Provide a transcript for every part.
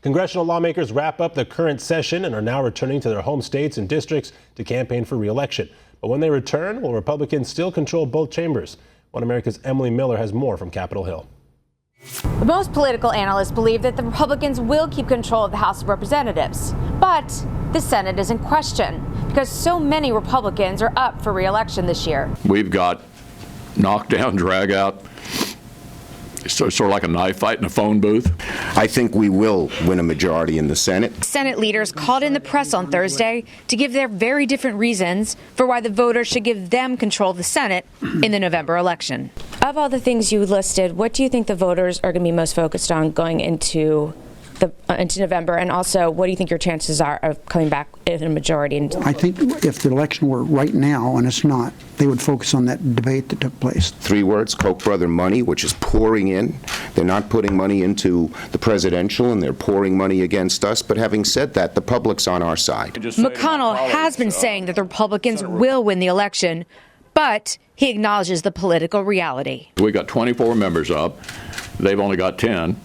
Congressional lawmakers wrap up the current session and are now returning to their home states and districts to campaign for re-election. But when they return, will Republicans still control both chambers? One America's Emily Miller has more from Capitol Hill. Most political analysts believe that the Republicans will keep control of the House of Representatives. But the Senate is in question because so many Republicans are up for re-election this year. We've got knockdown, drag out. It's sort of like a knife fight in a phone booth. I think we will win a majority in the Senate. Senate leaders called in the press on Thursday to give their very different reasons for why the voters should give them control of the Senate in the November election. Of all the things you listed, what do you think the voters are going to be most focused on going into November? And also, what do you think your chances are of coming back in a majority? I think if the election were right now, and it's not, they would focus on that debate that took place. 3 words, Koch brother money, which is pouring in. They're not putting money into the presidential, and they're pouring money against us. But having said that, the public's on our side. McConnell has been saying that the Republicans will win the election, but he acknowledges the political reality. We got 24 members up. They've only got 10.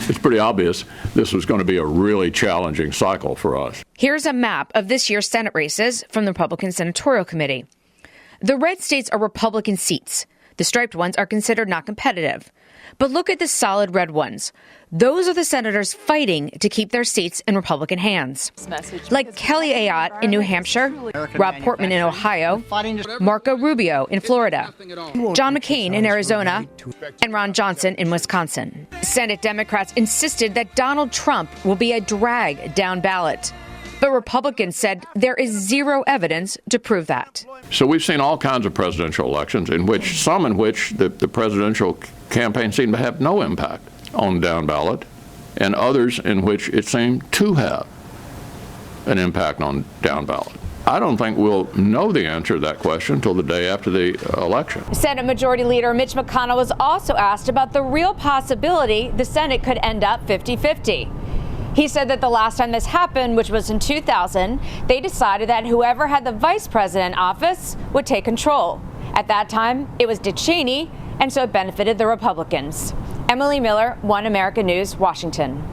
It's pretty obvious this was going to be a really challenging cycle for us. Here's a map of this year's Senate races from the Republican Senatorial Committee. The red states are Republican seats. The striped ones are considered not competitive. But look at the solid red ones. Those are the senators fighting to keep their seats in Republican hands. Like Kelly Ayotte in New Hampshire, Rob Portman in Ohio, Marco Rubio in Florida, John McCain in Arizona, and Ron Johnson in Wisconsin. Senate Democrats insisted that Donald Trump will be a drag down ballot. But Republicans said there is zero evidence to prove that. So we've seen all kinds of presidential elections in which the presidential campaign seemed to have no impact on down ballot, and others in which it seemed to have an impact on down ballot. I don't think we'll know the answer to that question until the day after the election. Senate Majority Leader Mitch McConnell was also asked about the real possibility the Senate could end up 50-50. He said that the last time this happened, which was in 2000, they decided that whoever had the vice president office would take control. At that time, it was Dick Cheney, and so it benefited the Republicans. Emily Miller, One America News, Washington.